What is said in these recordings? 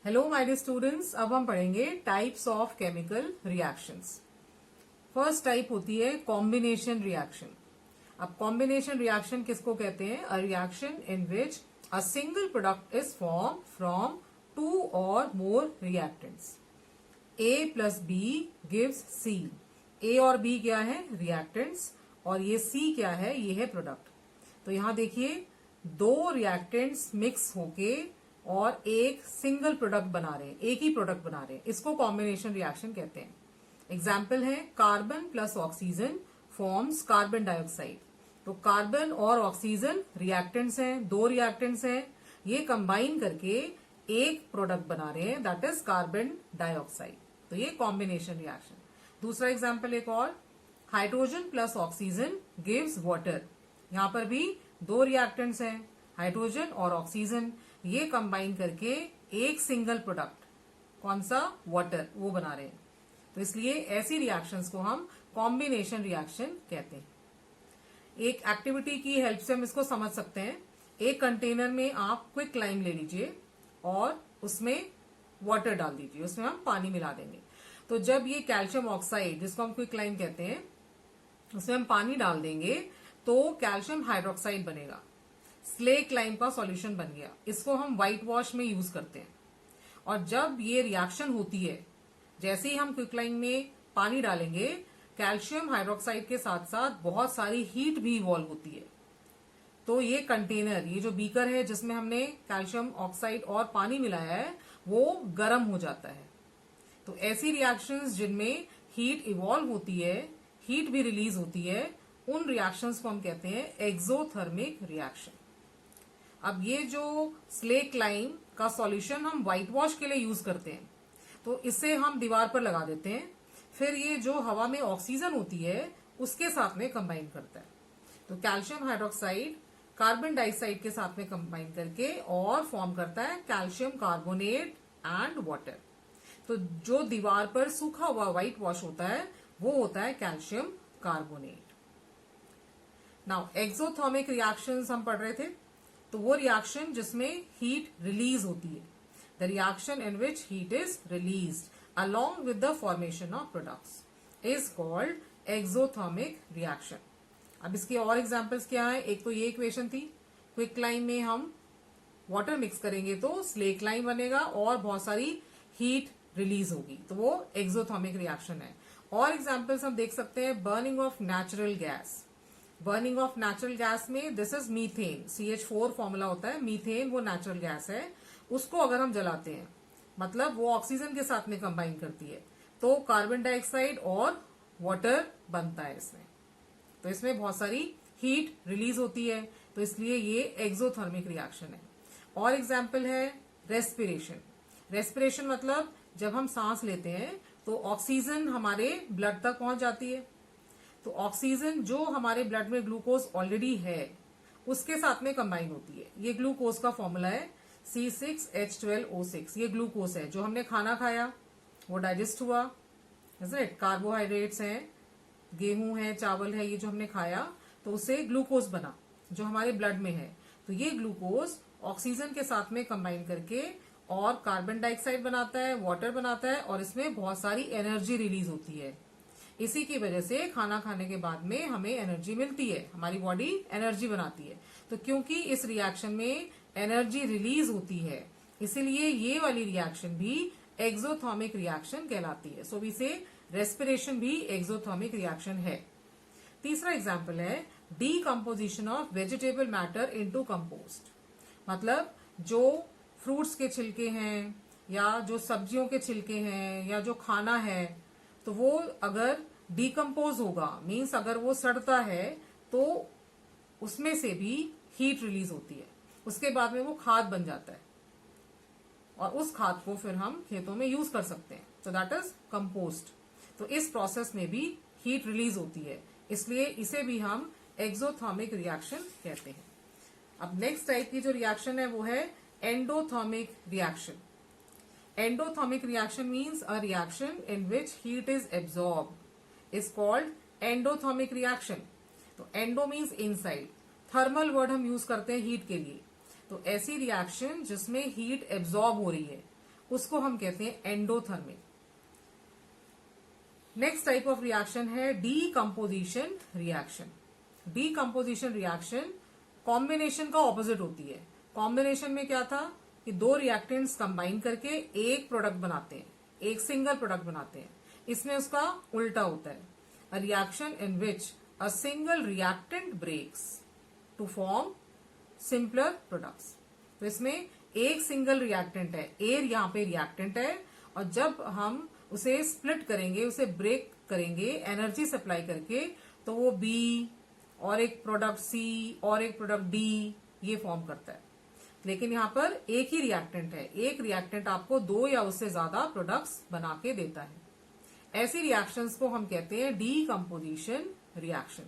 Hello my dear students, अब हम पढ़ेंगे types of chemical reactions. First type होती है कॉम्बिनेशन रिएक्शन। अब कॉम्बिनेशन रिएक्शन किसको कहते हैं? A reaction in which a single product is form from two और more reactants. A plus B gives C. A और बी क्या है? रिएक्टेंट्स, और ये सी क्या है? ये है प्रोडक्ट। तो यहां देखिए, दो रिएक्टेंट्स मिक्स होके और एक सिंगल प्रोडक्ट बना रहे हैं, एक ही प्रोडक्ट बना रहे हैं, इसको कॉम्बिनेशन रिएक्शन कहते हैं। एग्जाम्पल है carbon plus oxygen forms carbon dioxide. तो कार्बन और ऑक्सीजन रिएक्टेंट्स हैं, दो रिएक्टेंट्स हैं, ये कंबाइन करके एक प्रोडक्ट बना रहे हैं, दैट इज कार्बन डाइऑक्साइड। तो ये कॉम्बिनेशन रिएक्शन। दूसरा एग्जाम्पल एक और, hydrogen plus oxygen gives water. यहां पर भी दो रिएक्टेंट्स हैं, हाइड्रोजन और ऑक्सीजन, ये कंबाइन करके एक सिंगल प्रोडक्ट, कौन सा? वाटर, वो बना रहे हैं। तो इसलिए ऐसी रिएक्शंस को हम कॉम्बिनेशन रिएक्शन कहते हैं। एक एक्टिविटी की हेल्प से हम इसको समझ सकते हैं। एक कंटेनर में आप क्विक लाइम ले लीजिए और उसमें वाटर डाल दीजिए, उसमें हम पानी मिला देंगे। तो जब ये कैल्शियम ऑक्साइड, जिसको हम क्विक लाइम कहते हैं, उसमें हम पानी डाल देंगे तो कैल्शियम हाइड्रोक्साइड बनेगा, स्लेक लाइम का सॉल्यूशन बन गया। इसको हम व्हाइट वॉश में यूज करते हैं। और जब ये रिएक्शन होती है, जैसे ही हम क्विकलाइम में पानी डालेंगे, कैल्शियम हाइड्रोक्साइड के साथ साथ बहुत सारी हीट भी इवॉल्व होती है। तो ये कंटेनर, ये जो बीकर है जिसमें हमने कैल्शियम ऑक्साइड और पानी मिलाया है, वो गर्म हो जाता है। तो ऐसी रिएक्शंस जिनमें हीट इवॉल्व होती है, हीट भी रिलीज होती है, उन रिएक्शंस को हम कहते हैं एक्सोथर्मिक रिएक्शन। अब ये जो स्लेक लाइम का सॉल्यूशन हम व्हाइट वॉश के लिए यूज करते हैं, तो इसे हम दीवार पर लगा देते हैं, फिर ये जो हवा में ऑक्सीजन होती है उसके साथ में कंबाइन करता है। तो कैल्शियम हाइड्रोक्साइड कार्बन डाइऑक्साइड के साथ में कंबाइन करके और फॉर्म करता है कैल्शियम कार्बोनेट एंड वाटर। तो जो दीवार पर सूखा हुआ व्हाइट वॉश होता है वो होता है calcium carbonate. Now exothermic reactions हम पढ़ रहे थे। तो वो रिएक्शन जिसमें हीट रिलीज होती है, the reaction in which heat is released along with the formation of products is called exothermic reaction. अब इसके और एग्जांपल्स क्या है? एक तो ये इक्वेशन थी, क्विक लाइम में हम वाटर मिक्स करेंगे तो स्लेक लाइम बनेगा और बहुत सारी हीट रिलीज होगी, तो वो एक्सोथर्मिक रिएक्शन है। और एग्जाम्पल्स हम देख सकते हैं, burning of natural gas. Burning of natural gas में this is methane, CH4 formula होता है। मीथेन वो नेचुरल गैस है, उसको अगर हम जलाते हैं, मतलब वो ऑक्सीजन के साथ में कंबाइन करती है, तो कार्बन डाइऑक्साइड और वाटर बनता है इसमें। तो इसमें बहुत सारी हीट रिलीज होती है, तो इसलिए ये एक्सोथर्मिक रिएक्शन है। और एग्जाम्पल है रेस्पिरेशन। रेस्पिरेशन मतलब जब हम सांस लेते हैं तो ऑक्सीजन हमारे ब्लड तक पहुंच जाती है। तो ऑक्सीजन जो हमारे ब्लड में ग्लूकोज ऑलरेडी है उसके साथ में कंबाइन होती है। ये ग्लूकोज का फॉर्मूला है C6H12O6। ये ग्लूकोज है, जो हमने खाना खाया वो डाइजेस्ट हुआ, कार्बोहाइड्रेट्स हैं, गेहूं है, चावल है, ये जो हमने खाया तो उससे ग्लूकोज बना जो हमारे ब्लड में है। तो ये ग्लूकोज ऑक्सीजन के साथ में कंबाइन करके और कार्बन डाइऑक्साइड बनाता है, वाटर बनाता है, और इसमें बहुत सारी एनर्जी रिलीज होती है। इसी की वजह से खाना खाने के बाद में हमें एनर्जी मिलती है, हमारी बॉडी एनर्जी बनाती है। तो क्योंकि इस रिएक्शन में एनर्जी रिलीज होती है, इसीलिए ये वाली रिएक्शन भी एक्सोथर्मिक रिएक्शन कहलाती है। सो इसे रेस्पिरेशन भी एक्सोथर्मिक रिएक्शन है। तीसरा एग्जाम्पल है decomposition of vegetable matter into compost. मतलब जो फ्रूट्स के छिलके हैं या जो सब्जियों के छिलके हैं या जो खाना है, तो वो अगर डीकम्पोज होगा, मीन्स अगर वो सड़ता है, तो उसमें से भी हीट रिलीज होती है। उसके बाद में वो खाद बन जाता है और उस खाद को फिर हम खेतों में यूज कर सकते हैं। तो दैट इज कंपोस्ट। तो इस प्रोसेस में भी हीट रिलीज होती है, इसलिए इसे भी हम एक्सोथर्मिक रिएक्शन कहते हैं। अब नेक्स्ट टाइप की जो रिएक्शन है वो है endothermic reaction. Endothermic reaction means a reaction in which heat is absorbed is called endothermic reaction. तो endo means inside, thermal word हम यूज करते हैं हीट के लिए। तो ऐसी रिएक्शन जिसमें हीट एब्जॉर्ब हो रही है उसको हम कहते हैं endothermic. Next type of reaction है decomposition reaction. Decomposition reaction combination का ऑपोजिट होती है। कॉम्बिनेशन में क्या था कि दो रिएक्टेंट्स कंबाइन करके एक प्रोडक्ट बनाते हैं, एक सिंगल प्रोडक्ट बनाते हैं। इसमें उसका उल्टा होता है, a reaction in which a single reactant breaks to form simpler products. तो इसमें एक सिंगल रिएक्टेंट है, ए यहाँ पे रिएक्टेंट है, और जब हम उसे स्प्लिट करेंगे, उसे ब्रेक करेंगे एनर्जी सप्लाई करके, तो वो बी और एक प्रोडक्ट सी और एक प्रोडक्ट डी ये फॉर्म करता है। लेकिन यहाँ पर एक ही रिएक्टेंट है, एक रिएक्टेंट आपको दो या उससे ज्यादा प्रोडक्ट्स बना के देता है। ऐसी रिएक्शंस को हम कहते हैं डीकम्पोजिशन रिएक्शन।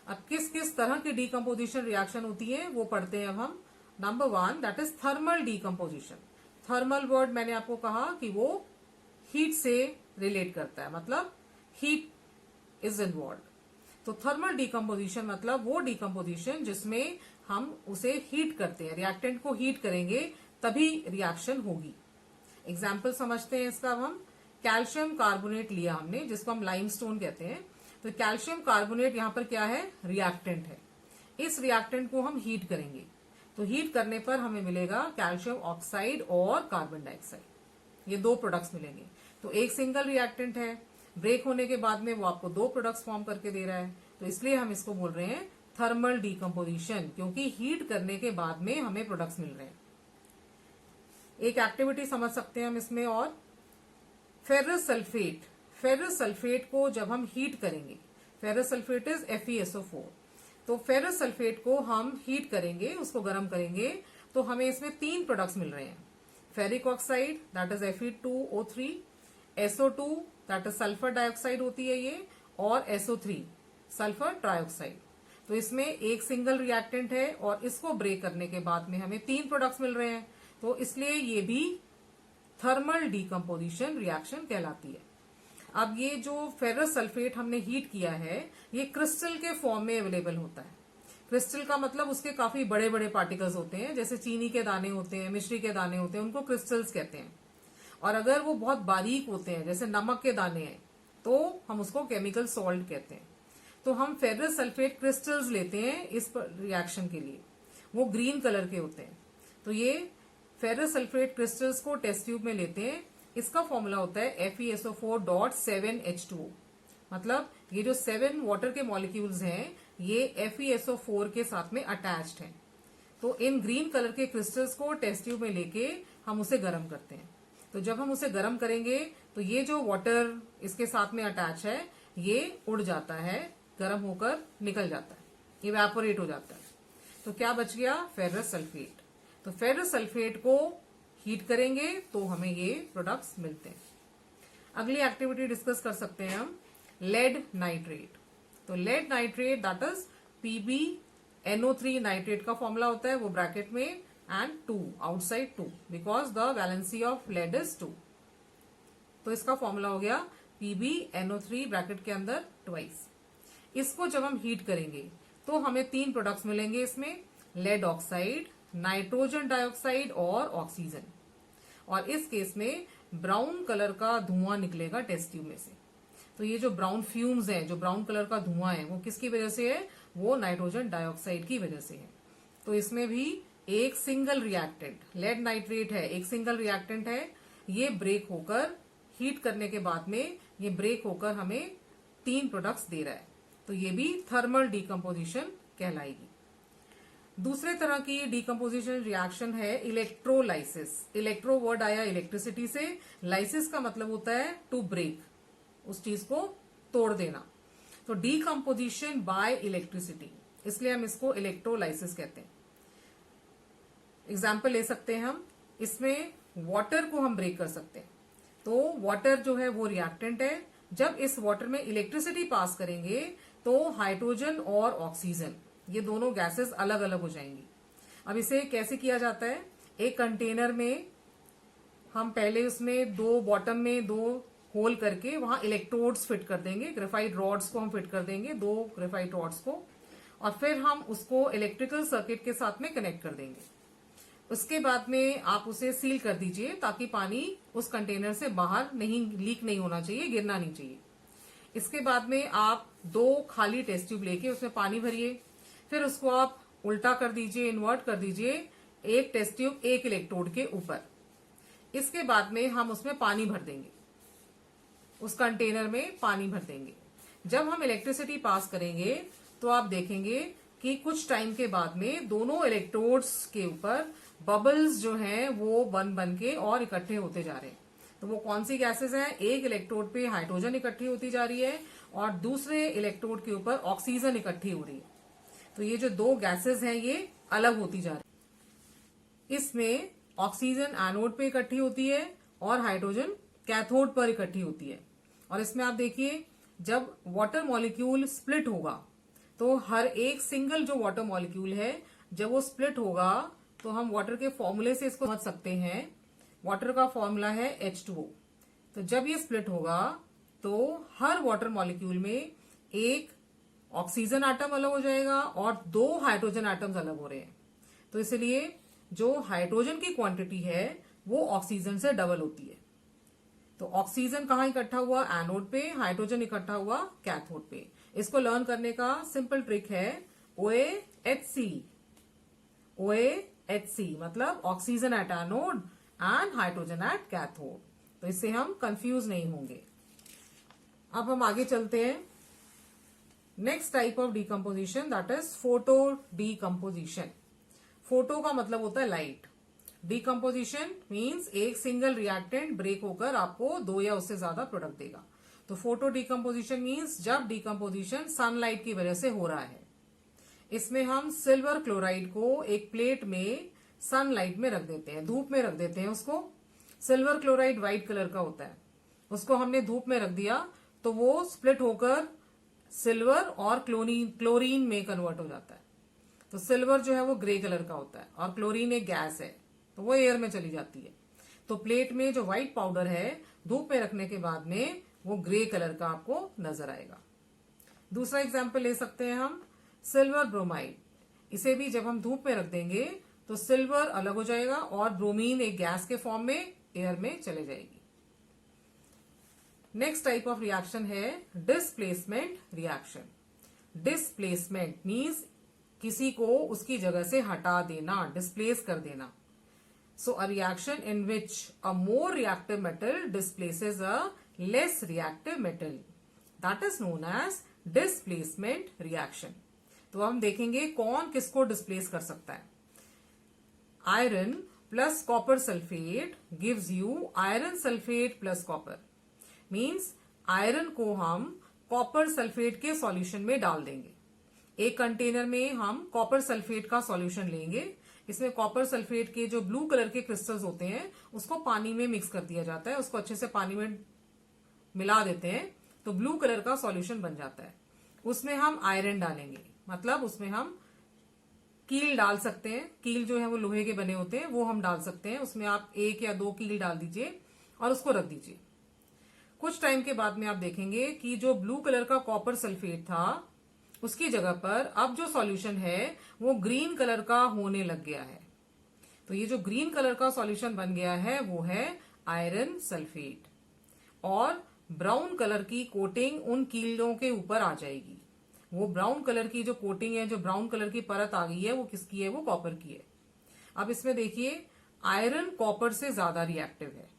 अब किस किस तरह की डीकम्पोजिशन रिएक्शन होती है वो पढ़ते हैं अब हम। Number 1 that is thermal decomposition. Thermal word मैंने आपको कहा कि वो हीट से रिलेट करता है, मतलब हीट इज इन्वॉल्व। तो थर्मल डीकम्पोजिशन मतलब वो डीकम्पोजिशन जिसमें हम उसे हीट करते हैं, रिएक्टेंट को हीट करेंगे तभी रिएक्शन होगी। एग्जाम्पल समझते हैं इसका। अब हम कैल्शियम कार्बोनेट लिया हमने, जिसको हम लाइमस्टोन कहते हैं। तो कैल्शियम कार्बोनेट यहाँ पर क्या है, रिएक्टेंट है। इस रिएक्टेंट को हम हीट करेंगे, तो हीट करने पर हमें मिलेगा कैल्शियम ऑक्साइड और कार्बन डाइऑक्साइड, ये दो प्रोडक्ट्स मिलेंगे। तो एक सिंगल रिएक्टेंट है, ब्रेक होने के बाद में वो आपको दो प्रोडक्ट्स फॉर्म करके दे रहा है, तो इसलिए हम इसको बोल रहे हैं थर्मल डीकम्पोजिशन, क्योंकि हीट करने के बाद में हमें प्रोडक्ट्स मिल रहे हैं। एक एक्टिविटी समझ सकते हैं हम इसमें और। फेरस सल्फेट, फेरस सल्फेट को जब हम हीट करेंगे, फेरस सल्फेट इज FeSO4, तो फेरस सल्फेट को हम हीट करेंगे, उसको गर्म करेंगे, तो हमें इसमें तीन प्रोडक्ट्स मिल रहे हैं। Ferric oxide that is Fe2O3, SO2 that is sulphur dioxide होती है ये, और SO3 सल्फर ट्राइऑक्साइड। तो इसमें एक सिंगल रिएक्टेंट है और इसको ब्रेक करने के बाद में हमें तीन प्रोडक्ट्स मिल रहे हैं, तो इसलिए ये भी थर्मल डीकम्पोजिशन रिएक्शन कहलाती है। अब ये जो फेरस सल्फेट हमने हीट किया है, ये क्रिस्टल के फॉर्म में अवेलेबल होता है। क्रिस्टल का मतलब उसके काफी बड़े बड़े पार्टिकल्स होते हैं, जैसे चीनी के दाने होते हैं, मिश्री के दाने होते हैं, उनको क्रिस्टल्स कहते हैं। और अगर वो बहुत बारीक होते हैं, जैसे नमक के दाने हैं, तो हम उसको केमिकल सॉल्ट कहते हैं। तो हम फेरस सल्फेट क्रिस्टल्स लेते हैं इस रिएक्शन के लिए, वो ग्रीन कलर के होते हैं। तो ये फेरस सल्फेट क्रिस्टल्स को टेस्ट ट्यूब में लेते हैं। इसका फॉर्मूला होता है FeSO4.7H2O, मतलब ये जो 7 वाटर के मॉलिक्यूल्स हैं ये FeSO4 के साथ में अटैच्ड हैं। तो इन ग्रीन कलर के क्रिस्टल्स को टेस्ट ट्यूब में लेके हम उसे गर्म करते हैं। तो जब हम उसे गर्म करेंगे तो ये जो वाटर इसके साथ में अटैच है ये उड़ जाता है, गर्म होकर निकल जाता है, इवेपोरेट हो जाता है। तो क्या बच गया, फेरस सल्फेट। तो फेरस सल्फेट को हीट करेंगे तो हमें ये प्रोडक्ट्स मिलते हैं। अगली एक्टिविटी डिस्कस कर सकते हैं हम, लेड नाइट्रेट। तो lead nitrate that is PbNO3 nitrate का फॉर्मूला होता है वो ब्रैकेट में and 2 outside 2 because the valency of lead is 2। तो इसका फॉर्मूला हो गया PbNO3 ब्रैकेट के अंदर ट्वाइस। इसको जब हम हीट करेंगे तो हमें तीन प्रोडक्ट्स मिलेंगे इसमें, लेड ऑक्साइड, नाइट्रोजन डाइऑक्साइड और ऑक्सीजन। और इस केस में ब्राउन कलर का धुआं निकलेगा टेस्ट ट्यूब में से। तो ये जो ब्राउन फ्यूम्स हैं, जो ब्राउन कलर का धुआं है, वो किसकी वजह से है, वो नाइट्रोजन डाइऑक्साइड की वजह से है। तो इसमें भी एक सिंगल रिएक्टेंट, लेड नाइट्रेट है, एक सिंगल रिएक्टेंट है, ये ब्रेक होकर हीट करने के बाद में ये ब्रेक होकर हमें तीन प्रोडक्ट्स दे रहा है। तो ये भी थर्मल डीकम्पोजिशन कहलाएगी। दूसरे तरह की डीकम्पोजिशन रिएक्शन है इलेक्ट्रोलाइसिस। इलेक्ट्रो वर्ड आया इलेक्ट्रिसिटी से, लाइसिस का मतलब होता है टू ब्रेक, उस चीज को तोड़ देना। तो डीकम्पोजिशन बाय इलेक्ट्रिसिटी, इसलिए हम इसको इलेक्ट्रोलाइसिस कहते हैं। एग्जाम्पल ले सकते हैं हम, इसमें वाटर को हम ब्रेक कर सकते हैं। तो वाटर जो है वो रिएक्टेंट है, जब इस वाटर में इलेक्ट्रिसिटी पास करेंगे तो हाइड्रोजन और ऑक्सीजन ये दोनों गैसेस अलग अलग हो जाएंगी। अब इसे कैसे किया जाता है, एक कंटेनर में हम पहले उसमें दो बॉटम में दो होल करके वहां इलेक्ट्रोड्स फिट कर देंगे, ग्रेफाइट रॉड्स को हम फिट कर देंगे, दो ग्रेफाइट रॉड्स को, और फिर हम उसको इलेक्ट्रिकल सर्किट के साथ में कनेक्ट कर देंगे। उसके बाद में आप उसे सील कर दीजिए ताकि पानी उस कंटेनर से बाहर नहीं, लीक नहीं होना चाहिए, गिरना नहीं चाहिए। इसके बाद में आप 2 खाली टेस्ट ट्यूब लेके उसमें पानी भरिए, फिर उसको आप उल्टा कर दीजिए, इन्वर्ट कर दीजिए, एक टेस्ट ट्यूब एक इलेक्ट्रोड के ऊपर। इसके बाद में हम उसमें पानी भर देंगे, उस कंटेनर में पानी भर देंगे। जब हम इलेक्ट्रिसिटी पास करेंगे तो आप देखेंगे कि कुछ टाइम के बाद में दोनों इलेक्ट्रोड्स के ऊपर बबल्स जो हैं वो बन के और इकट्ठे होते जा रहे हैं। तो वो कौन सी गैसेस हैं? एक इलेक्ट्रोड पे हाइड्रोजन इकट्ठी होती जा रही है और दूसरे इलेक्ट्रोड के ऊपर ऑक्सीजन इकट्ठी हो रही है। तो ये जो 2 गैसेस हैं ये अलग होती जा रही है। इसमें ऑक्सीजन एनोड पे इकट्ठी होती है और हाइड्रोजन कैथोड पर इकट्ठी होती है। और इसमें आप देखिए, जब वाटर मॉलिक्यूल स्प्लिट होगा तो हर एक सिंगल जो वाटर मॉलिक्यूल है, जब वो स्प्लिट होगा तो हम वाटर के फॉर्मूले से इसको समझ सकते हैं। वाटर का फॉर्मूला है H2O। तो जब ये स्प्लिट होगा तो हर वाटर मॉलिक्यूल में एक ऑक्सीजन एटम अलग हो जाएगा और 2 हाइड्रोजन एटम्स अलग हो रहे हैं। तो इसलिए जो हाइड्रोजन की क्वांटिटी है वो ऑक्सीजन से डबल होती है। तो ऑक्सीजन कहाँ इकट्ठा हुआ? एनोड पे। हाइड्रोजन इकट्ठा हुआ कैथोड पे। इसको लर्न करने का सिंपल ट्रिक है OAHC। OAHC मतलब oxygen at anode and hydrogen at cathode. तो इससे हम कंफ्यूज नहीं होंगे। अब हम आगे चलते हैं। Next type of decomposition, that is photo decomposition. Photo का मतलब होता है लाइट। डिकम्पोजिशन मीन्स एक सिंगल रिएक्टेंट ब्रेक होकर आपको 2 या उससे ज्यादा प्रोडक्ट देगा। तो फोटो डिकम्पोजिशन मीन्स जब डिकम्पोजिशन सनलाइट की वजह से हो रहा है। इसमें हम सिल्वर क्लोराइड को एक प्लेट में सनलाइट में रख देते हैं, धूप में रख देते हैं उसको। सिल्वर क्लोराइड व्हाइट कलर का होता है, उसको हमने धूप में रख दिया तो वो स्प्लिट होकर सिल्वर और क्लोरीन में कन्वर्ट हो जाता है। तो सिल्वर जो है वो ग्रे कलर का होता है और क्लोरीन एक गैस है, तो वो एयर में चली जाती है। तो प्लेट में जो व्हाइट पाउडर है धूप में रखने के बाद में वो ग्रे कलर का आपको नजर आएगा। दूसरा एग्जाम्पल ले सकते हैं हम, सिल्वर ब्रोमाइड। इसे भी जब हम धूप में रख देंगे तो सिल्वर अलग हो जाएगा और ब्रोमीन एक गैस के फॉर्म में एयर में चले जाएगी। नेक्स्ट टाइप ऑफ रिएक्शन है डिस्प्लेसमेंट रिएक्शन। डिस्प्लेसमेंट मीन्स किसी को उसकी जगह से हटा देना, डिस्प्लेस कर देना। So a reaction in which a more reactive metal displaces a less reactive metal, that is known as displacement reaction. तो हम देखेंगे कौन किसको डिस्प्लेस कर सकता है। Iron plus copper sulphate gives you iron sulphate plus copper. Means iron को हम कॉपर सल्फेट के सॉल्यूशन में डाल देंगे। एक कंटेनर में हम कॉपर सल्फेट का सॉल्यूशन लेंगे। इसमें कॉपर सल्फेट के जो ब्लू कलर के क्रिस्टल्स होते हैं उसको पानी में मिक्स कर दिया जाता है, उसको अच्छे से पानी में मिला देते हैं तो ब्लू कलर का सॉल्यूशन बन जाता है। उसमें हम आयरन डालेंगे, मतलब उसमें हम कील डाल सकते हैं। कील जो है वो लोहे के बने होते हैं, वो हम डाल सकते हैं। उसमें आप 1 या 2 कील डाल दीजिए और उसको रख दीजिए। कुछ टाइम के बाद में आप देखेंगे कि जो ब्लू कलर का कॉपर सल्फेट था उसकी जगह पर अब जो सॉल्यूशन है वो ग्रीन कलर का होने लग गया है। तो ये जो ग्रीन कलर का सॉल्यूशन बन गया है वो है आयरन सल्फेट, और ब्राउन कलर की कोटिंग उन कीलों के ऊपर आ जाएगी। वो ब्राउन कलर की जो कोटिंग है, जो ब्राउन कलर की परत आ गई है, वो किसकी है? वो कॉपर की है। अब इसमें देखिए आयरन कॉपर से ज्यादा रिएक्टिव है,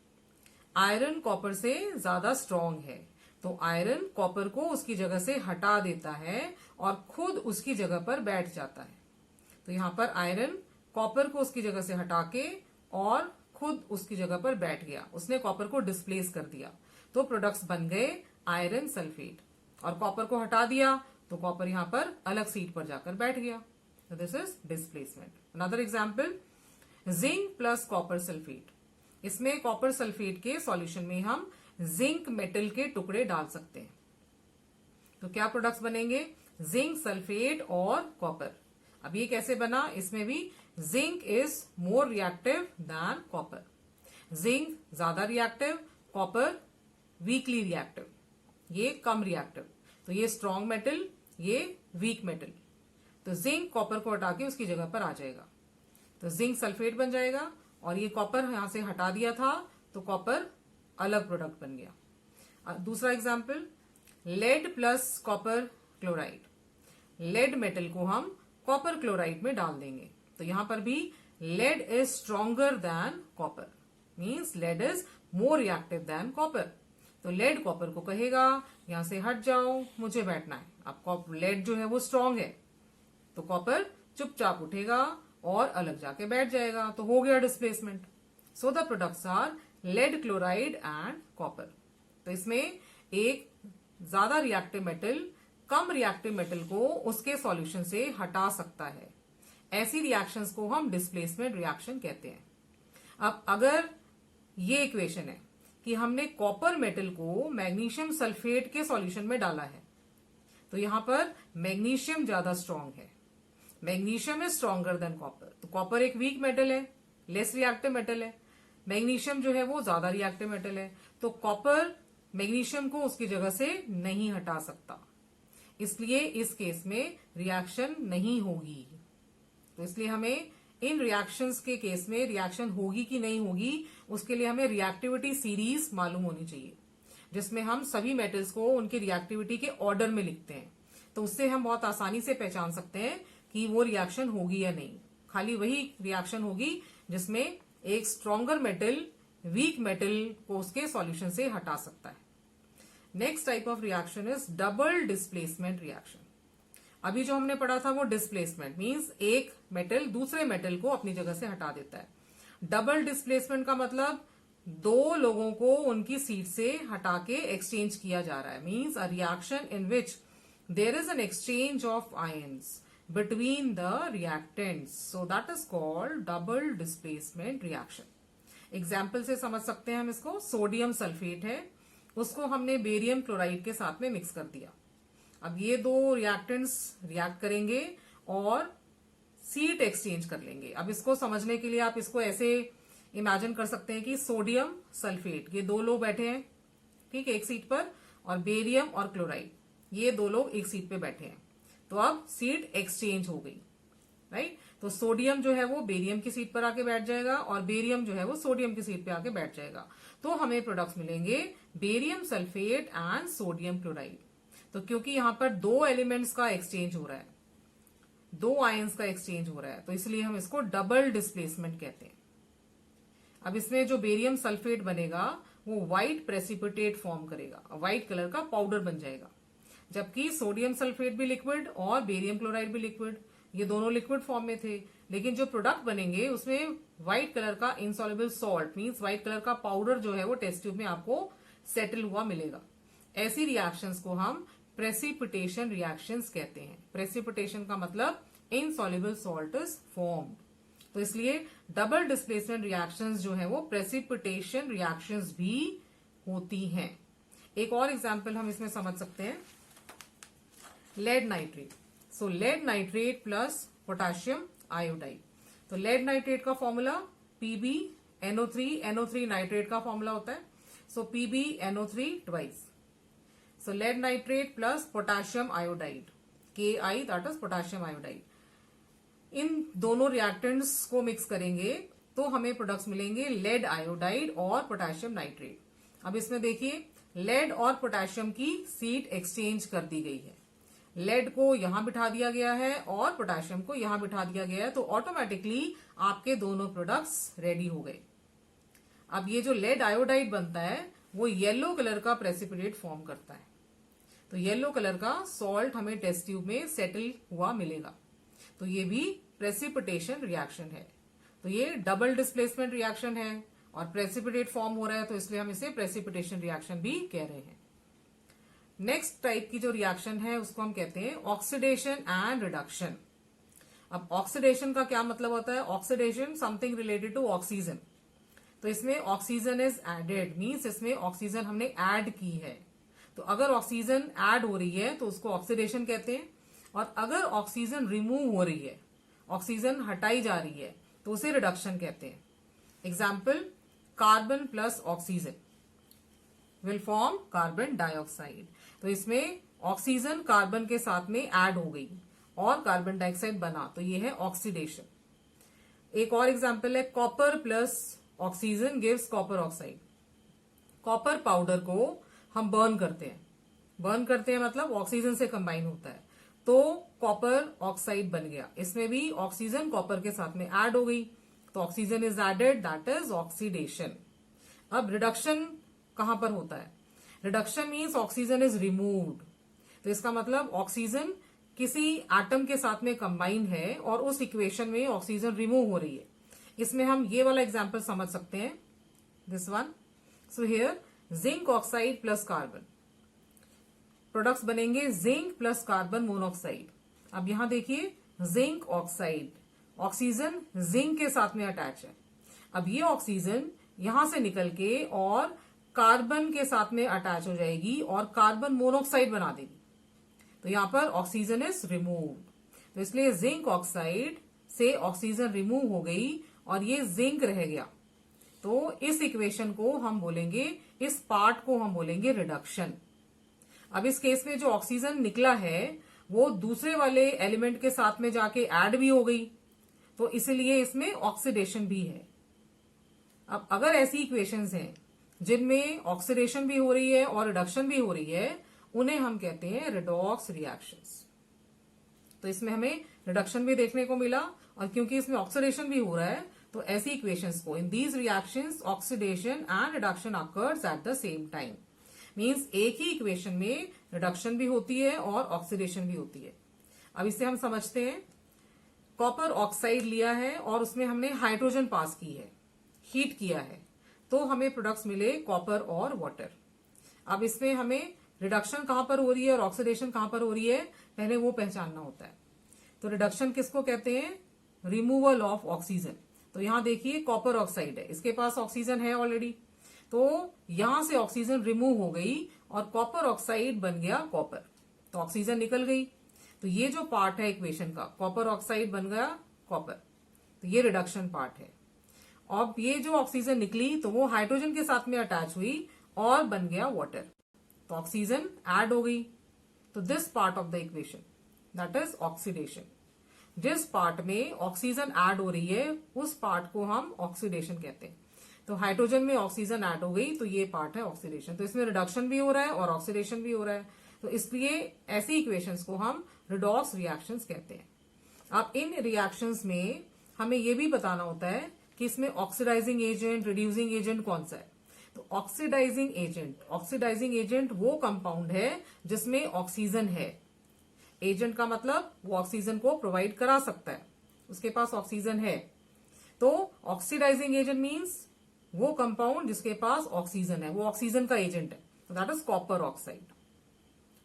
आयरन कॉपर से ज्यादा स्ट्रॉन्ग है। तो आयरन कॉपर को उसकी जगह से हटा देता है और खुद उसकी जगह पर बैठ जाता है। तो यहां पर आयरन कॉपर को उसकी जगह से हटा के और खुद उसकी जगह पर बैठ गया, उसने कॉपर को डिस्प्लेस कर दिया। तो प्रोडक्ट्स बन गए आयरन सल्फेट, और कॉपर को हटा दिया तो कॉपर यहां पर अलग सीट पर जाकर बैठ गया। तो this is displacement. Another example, zinc plus copper sulphate. इसमें कॉपर सल्फेट के सॉल्यूशन में हम जिंक मेटल के टुकड़े डाल सकते हैं। तो क्या प्रोडक्ट्स बनेंगे? जिंक सल्फेट और कॉपर। अब ये कैसे बना? इसमें भी zinc is more reactive than copper. Zinc ज्यादा रिएक्टिव, कॉपर वीकली रिएक्टिव, ये कम रिएक्टिव। तो ये स्ट्रॉन्ग मेटल, ये वीक मेटल। तो जिंक कॉपर को हटा के उसकी जगह पर आ जाएगा। तो जिंक सल्फेट बन जाएगा, और ये कॉपर यहां से हटा दिया था तो कॉपर अलग प्रोडक्ट बन गया। दूसरा example, lead plus copper chloride. Lead metal को हम कॉपर क्लोराइड में डाल देंगे, तो यहां पर भी lead is stronger than copper, means lead is more reactive than copper. तो लेड कॉपर को कहेगा यहां से हट जाओ, मुझे बैठना है। अब लेड जो है वो स्ट्रांग है, तो कॉपर चुपचाप उठेगा और अलग जाके बैठ जाएगा, तो हो गया displacement. So the products are lead chloride and copper. तो इसमें एक ज्यादा रिएक्टिव मेटल कम रिएक्टिव मेटल को उसके सॉल्यूशन से हटा सकता है। ऐसी रिएक्शंस को हम डिस्प्लेसमेंट रिएक्शन कहते हैं। अब अगर ये इक्वेशन है कि हमने कॉपर मेटल को मैग्नीशियम सल्फेट के सॉल्यूशन में डाला है, तो यहां पर मैग्नीशियम ज्यादा स्ट्रांग है, magnesium is stronger than copper. तो कॉपर एक वीक मेटल है, लेस रिएक्टिव मेटल है, मैग्नीशियम जो है वो ज्यादा रिएक्टिव मेटल है, तो कॉपर मैग्नीशियम को उसकी जगह से नहीं हटा सकता, इसलिए इस केस में रिएक्शन नहीं होगी। तो इसलिए हमें इन रिएक्शंस के केस में रिएक्शन होगी कि नहीं होगी, उसके लिए हमें रिएक्टिविटी सीरीज मालूम होनी चाहिए, जिसमें हम सभी मेटल्स को उनकी रिएक्टिविटी के ऑर्डर में लिखते हैं। तो उससे हम बहुत आसानी से पहचान सकते हैं कि वो रिएक्शन होगी या नहीं। खाली वही रिएक्शन होगी जिसमें एक स्ट्रॉन्गर मेटल वीक मेटल को उसके सॉल्यूशन से हटा सकता है। Next type of reaction is double displacement reaction. अभी जो हमने पढ़ा था वो डिस्प्लेसमेंट मींस एक मेटल दूसरे मेटल को अपनी जगह से हटा देता है। डबल डिस्प्लेसमेंट का मतलब दो लोगों को उनकी सीट से हटा के एक्सचेंज किया जा रहा है, means a reaction in which there is an exchange of ions between the reactants, so that is called double displacement reaction. Example से समझ सकते हैं हम इसको। सोडियम सल्फेट है, उसको हमने बेरियम क्लोराइड के साथ में मिक्स कर दिया। अब ये दो रिएक्टेंट्स रिएक्ट करेंगे और सीट एक्सचेंज कर लेंगे। अब इसको समझने के लिए आप इसको ऐसे इमेजिन कर सकते हैं कि सोडियम सल्फेट, ये दो लोग बैठे हैं, ठीक है, एक सीट पर, और बेरियम और क्लोराइड ये दो लोग एक सीट पे बैठे हैं। तो अब सीट एक्सचेंज हो गई, राइट। तो सोडियम जो है वो बेरियम की सीट पर आके बैठ जाएगा और बेरियम जो है वो सोडियम की सीट पे आके बैठ जाएगा। तो हमें प्रोडक्ट्स मिलेंगे barium sulphate and sodium chloride. तो क्योंकि यहां पर दो एलिमेंट्स का एक्सचेंज हो रहा है, दो आयंस का एक्सचेंज हो रहा है, तो इसलिए हम इसको डबल डिस्प्लेसमेंट कहते हैं। अब इसमें जो बेरियम सल्फेट बनेगा वो व्हाइट प्रेसिपिटेट फॉर्म करेगा, व्हाइट कलर का पाउडर बन जाएगा, जबकि सोडियम सल्फेट भी लिक्विड और बेरियम क्लोराइड भी लिक्विड, ये दोनों लिक्विड फॉर्म में थे। लेकिन जो प्रोडक्ट बनेंगे उसमें व्हाइट कलर का insoluble salt means white colour का पाउडर जो है वो टेस्ट ट्यूब में आपको सेटल हुआ मिलेगा। ऐसी रिएक्शंस को हम प्रेसिपिटेशन रिएक्शंस कहते हैं। प्रेसिपिटेशन का मतलब इनसॉल्युबल सॉल्ट इज फॉर्म्ड। तो इसलिए डबल डिस्प्लेसमेंट रिएक्शंस जो है वो प्रेसिपिटेशन रिएक्शंस भी होती हैं। एक और एग्जांपल हम इसमें समझ सकते हैं, lead nitrate. So lead nitrate plus potassium iodide. तो लेड नाइट्रेट का फॉर्मूला PbNO3 नाइट्रेट का फॉर्मूला होता है। So PbNO3 twice. So lead nitrate plus potassium iodide, Ki that is potassium iodide. इन दोनों रिएक्टेंट्स को मिक्स करेंगे तो हमें प्रोडक्ट्स मिलेंगे लेड आयोडाइड और पोटेशियम नाइट्रेट। अब इसमें देखिए लेड और पोटेशियम की सीट एक्सचेंज कर दी गई है। लेड को यहां बिठा दिया गया है और पोटेशियम को यहां बिठा दिया गया है, तो ऑटोमेटिकली आपके दोनों प्रोडक्ट्स रेडी हो गए। अब ये जो लेड आयोडाइड बनता है वो येलो कलर का प्रेसिपिटेट फॉर्म करता है। तो येलो कलर का सॉल्ट हमें टेस्ट ट्यूब में सेटल हुआ मिलेगा। तो ये भी प्रेसिपिटेशन रिएक्शन है। तो ये डबल डिस्प्लेसमेंट रिएक्शन है और प्रेसिपिटेट फॉर्म हो रहा है, तो इसलिए हम इसे प्रेसिपिटेशन रिएक्शन भी कह रहे हैं। नेक्स्ट टाइप की जो रिएक्शन है उसको हम कहते हैं ऑक्सीडेशन एंड रिडक्शन। अब ऑक्सीडेशन का क्या मतलब होता है? Oxidation something related to oxygen. तो इसमें ऑक्सीजन इज एडेड, मीन्स इसमें ऑक्सीजन हमने ऐड की है। तो अगर ऑक्सीजन ऐड हो रही है तो उसको ऑक्सीडेशन कहते हैं, और अगर ऑक्सीजन रिमूव हो रही है, ऑक्सीजन हटाई जा रही है, तो उसे रिडक्शन कहते हैं। Example, carbon plus oxygen will form carbon dioxide. तो इसमें ऑक्सीजन कार्बन के साथ में ऐड हो गई और कार्बन डाइऑक्साइड बना, तो ये है ऑक्सीडेशन। एक और एग्जाम्पल है copper plus oxygen gives copper oxide. Copper powder को हम बर्न करते हैं, मतलब ऑक्सीजन से कंबाइन होता है तो कॉपर ऑक्साइड बन गया। इसमें भी ऑक्सीजन कॉपर के साथ में ऐड हो गई तो oxygen is added, that is oxidation. अब रिडक्शन कहां पर होता है? Reduction means oxygen is removed. तो इसका मतलब ऑक्सीजन किसी एटम के साथ में कंबाइन है और उस इक्वेशन में ऑक्सीजन रिमूव हो रही है। इसमें हम ये वाला एग्जांपल समझ सकते हैं, this one. So here zinc oxide plus carbon, products बनेंगे जिंक प्लस कार्बन मोनोऑक्साइड। अब यहां देखिए जिंक ऑक्साइड, ऑक्सीजन जिंक के साथ में अटैच है। अब ये ऑक्सीजन यहां से निकल के और कार्बन के साथ में अटैच हो जाएगी और कार्बन मोनोऑक्साइड बना देगी। तो यहां पर ऑक्सीजन इज रिमूव्ड। तो इसलिए जिंक ऑक्साइड से ऑक्सीजन रिमूव हो गई और ये जिंक रह गया। तो इस इक्वेशन को हम बोलेंगे, इस पार्ट को हम बोलेंगे रिडक्शन। अब इस केस में जो ऑक्सीजन निकला है वो दूसरे वाले एलिमेंट के साथ में जाके ऐड भी हो गई, तो इसलिए इसमें ऑक्सीडेशन भी है। अब अगर ऐसी इक्वेशंस हैं जिनमें ऑक्सीडेशन भी हो रही है और रिडक्शन भी हो रही है, उन्हें हम कहते हैं रिडॉक्स रिएक्शंस। तो इसमें हमें रिडक्शन भी देखने को मिला और क्योंकि इसमें ऑक्सीडेशन भी हो रहा है तो ऐसी इक्वेशंस को, in these reactions oxidation and reduction occurs at the same time. Means एक ही इक्वेशन में रिडक्शन भी होती है और ऑक्सीडेशन भी होती है। अब इसे हम समझते हैं। कॉपर ऑक्साइड लिया है और उसमें हमने हाइड्रोजन पास की है, हीट किया है, तो हमें प्रोडक्ट्स मिले कॉपर और वाटर। अब इसमें हमें रिडक्शन कहां पर हो रही है और ऑक्सीडेशन कहां पर हो रही है, पहले वो पहचानना होता है। तो रिडक्शन किसको कहते हैं? Removal of oxygen. तो यहां देखिए कॉपर ऑक्साइड है, इसके पास ऑक्सीजन है ऑलरेडी, तो यहां से ऑक्सीजन रिमूव हो गई और कॉपर ऑक्साइड बन गया कॉपर। तो ऑक्सीजन निकल गई, तो ये जो पार्ट है इक्वेशन का, कॉपर ऑक्साइड बन गया कॉपर, तो ये रिडक्शन पार्ट है। अब ये जो ऑक्सीजन निकली तो वो हाइड्रोजन के साथ में अटैच हुई और बन गया वाटर, तो ऑक्सीजन ऐड हो गई। तो this part of the equation that is oxidation. जिस पार्ट में ऑक्सीजन ऐड हो रही है उस पार्ट को हम ऑक्सीडेशन कहते हैं। तो हाइड्रोजन में ऑक्सीजन ऐड हो गई तो ये पार्ट है ऑक्सीडेशन। तो इसमें रिडक्शन भी हो रहा है और ऑक्सीडेशन भी हो रहा है, तो इसलिए ऐसी इक्वेशंस को हम रिडॉक्स रिएक्शंस कहते हैं। अब इन रिएक्शंस में हमें यह भी बताना होता है कि इसमें ऑक्सीडाइजिंग एजेंट, रिड्यूसिंग एजेंट कौन सा है। तो ऑक्सीडाइजिंग एजेंट वो कंपाउंड है जिसमें ऑक्सीजन है। एजेंट का मतलब वो ऑक्सीजन को प्रोवाइड करा सकता है, उसके पास ऑक्सीजन है। तो ऑक्सीडाइजिंग एजेंट मीन्स वो कंपाउंड जिसके पास ऑक्सीजन है, वो ऑक्सीजन का एजेंट है। तो that is copper oxide,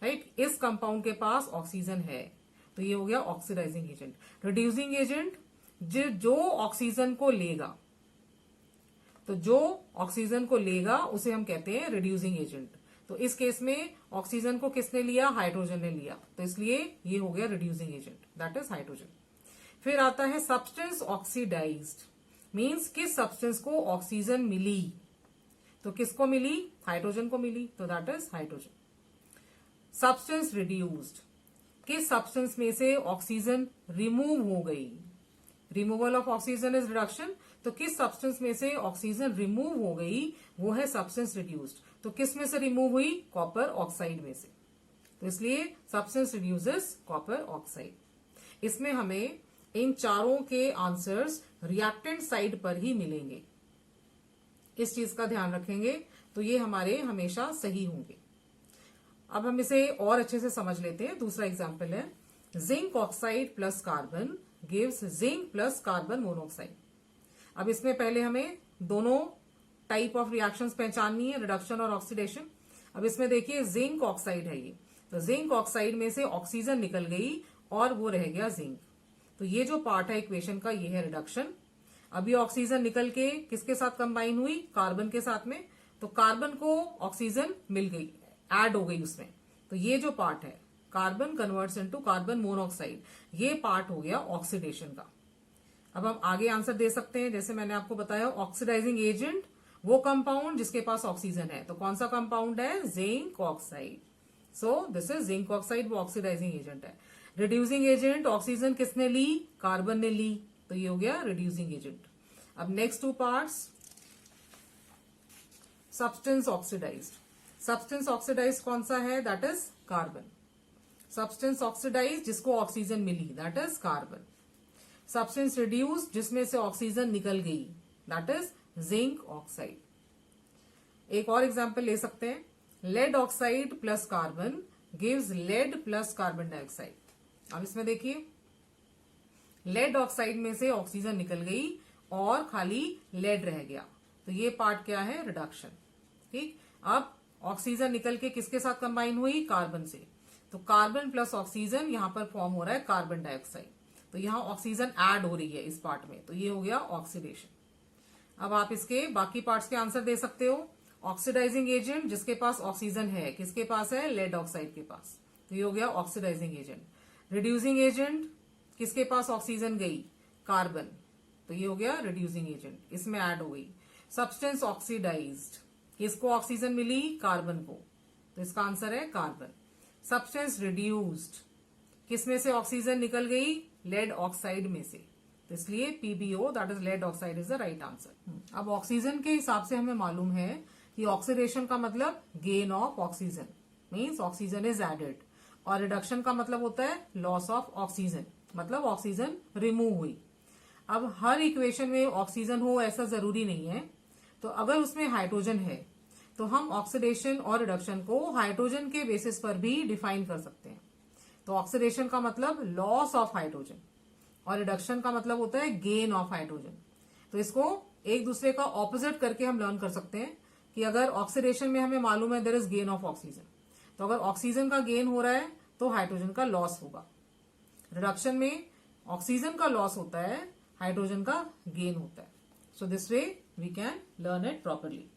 right. इस कंपाउंड के पास ऑक्सीजन है, तो ये हो गया ऑक्सीडाइजिंग एजेंट। रिड्यूसिंग एजेंट जो ऑक्सीजन को लेगा, तो जो ऑक्सीजन को लेगा उसे हम कहते हैं रिड्यूसिंग एजेंट। तो इस केस में ऑक्सीजन को किसने लिया? हाइड्रोजन ने लिया, तो इसलिए ये हो गया reducing agent, that is hydrogen. फिर आता है सब्सटेंस ऑक्सीडाइज्ड, मीन्स किस सब्सटेंस को ऑक्सीजन मिली। तो किसको मिली? हाइड्रोजन को मिली, तो that is hydrogen. Substance reduced, किस सब्सटेंस में से ऑक्सीजन रिमूव हो गई। Removal of oxygen is reduction, तो किस सब्सटेंस में से ऑक्सीजन रिमूव हो गई वो है सब्सटेंस रिड्यूस्ड। तो किस में से रिमूव हुई? कॉपर ऑक्साइड में से, तो इसलिए सब्सटेंस रिड्यूसेस कॉपर ऑक्साइड। इसमें हमें इन चारों के आंसर्स रिएक्टेंट साइड पर ही मिलेंगे, इस चीज का ध्यान रखेंगे, तो ये हमारे हमेशा सही होंगे। अब हम इसे और अच्छे से समझ लेते हैं। दूसरा एग्जाम्पल है zinc oxide plus carbon gives zinc plus carbon monoxide. अब इसमें पहले हमें दोनों टाइप ऑफ रिएक्शंस पहचाननी है, रिडक्शन और ऑक्सीडेशन। अब इसमें देखिए जिंक ऑक्साइड है ये, तो जिंक ऑक्साइड में से ऑक्सीजन निकल गई और वो रह गया जिंक। तो ये जो पार्ट है इक्वेशन का ये है रिडक्शन। अब ये ऑक्सीजन निकल के किसके साथ कंबाइन हुई? कार्बन के साथ में, तो कार्बन को ऑक्सीजन मिल गई, ऐड हो गई उसमें। तो ये जो पार्ट है carbon converts into carbon monoxide, ये पार्ट हो गया ऑक्सीडेशन का। अब हम आगे आंसर दे सकते हैं, जैसे मैंने आपको बताया ऑक्सीडाइजिंग एजेंट वो कंपाउंड जिसके पास ऑक्सीजन है, तो कौन सा कंपाउंड है? Zinc oxide. So this is zinc oxide, वो ऑक्सीडाइजिंग एजेंट है। रिड्यूसिंग एजेंट ऑक्सीजन किसने ली? कार्बन ने ली, तो ये हो गया रिड्यूसिंग एजेंट। अब next two parts, substance oxidised. Substance oxidised कौन सा है? That is carbon. Substance oxidised जिसको ऑक्सीजन मिली, that is carbon. Substance reduced जिसमें से ऑक्सीजन निकल गई, दैट इज जिंक ऑक्साइड। एक और एग्जांपल ले सकते हैं, lead oxide plus carbon gives lead plus carbon dioxide. अब इसमें देखिए, लेड ऑक्साइड में से ऑक्सीजन निकल गई और खाली लेड रह गया, तो ये पार्ट क्या है? रिडक्शन। ठीक, अब ऑक्सीजन निकल के किसके साथ कंबाइन हुई? कार्बन से, तो कार्बन प्लस ऑक्सीजन यहां पर फॉर्म हो रहा है कार्बन डाइऑक्साइड, तो यहां ऑक्सीजन ऐड हो रही है इस पार्ट में, तो ये हो गया ऑक्सीडेशन। अब आप इसके बाकी पार्ट्स के आंसर दे सकते हो। ऑक्सीडाइजिंग एजेंट जिसके पास ऑक्सीजन है, किसके पास है? लेड ऑक्साइड के पास, तो ये हो गया ऑक्सीडाइजिंग एजेंट। रिड्यूसिंग एजेंट किसके पास ऑक्सीजन गई? कार्बन, तो ये हो गया रिड्यूसिंग एजेंट, इसमें ऐड हो गई। सब्सटेंस ऑक्सीडाइज्ड किसको ऑक्सीजन मिली? कार्बन को, तो इसका आंसर है कार्बन। सब्सटेंस रिड्यूस्ड किसमें से ऑक्सीजन निकल गई? लेड ऑक्साइड में से, तो इसलिए PBO that is lead oxide is the right answer. अब ऑक्सीजन के हिसाब से हमें मालूम है कि ऑक्सीडेशन का मतलब gain of oxygen, means oxygen is added, और रिडक्शन का मतलब होता है लॉस ऑफ ऑक्सीजन, मतलब ऑक्सीजन रिमूव हुई। अब हर इक्वेशन में ऑक्सीजन हो ऐसा जरूरी नहीं है, तो अगर उसमें हाइड्रोजन है तो हम ऑक्सीडेशन और रिडक्शन को हाइड्रोजन के बेसिस पर भी डिफाइन कर सकते हैं। तो ऑक्सीडेशन का मतलब लॉस ऑफ हाइड्रोजन और रिडक्शन का मतलब होता है गेन ऑफ हाइड्रोजन। तो इसको एक दूसरे का ऑपोजिट करके हम लर्न कर सकते हैं कि अगर ऑक्सीडेशन में हमें मालूम है there is gain of oxygen, तो अगर ऑक्सीजन का गेन हो रहा है तो हाइड्रोजन का लॉस होगा। रिडक्शन में ऑक्सीजन का लॉस होता है, हाइड्रोजन का गेन होता है। So this way we can learn it properly.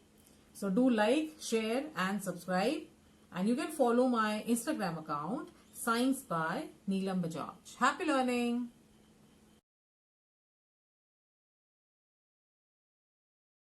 So do like, share and subscribe, and you can follow my Instagram account Science by Neelam Bajaj. Happy learning!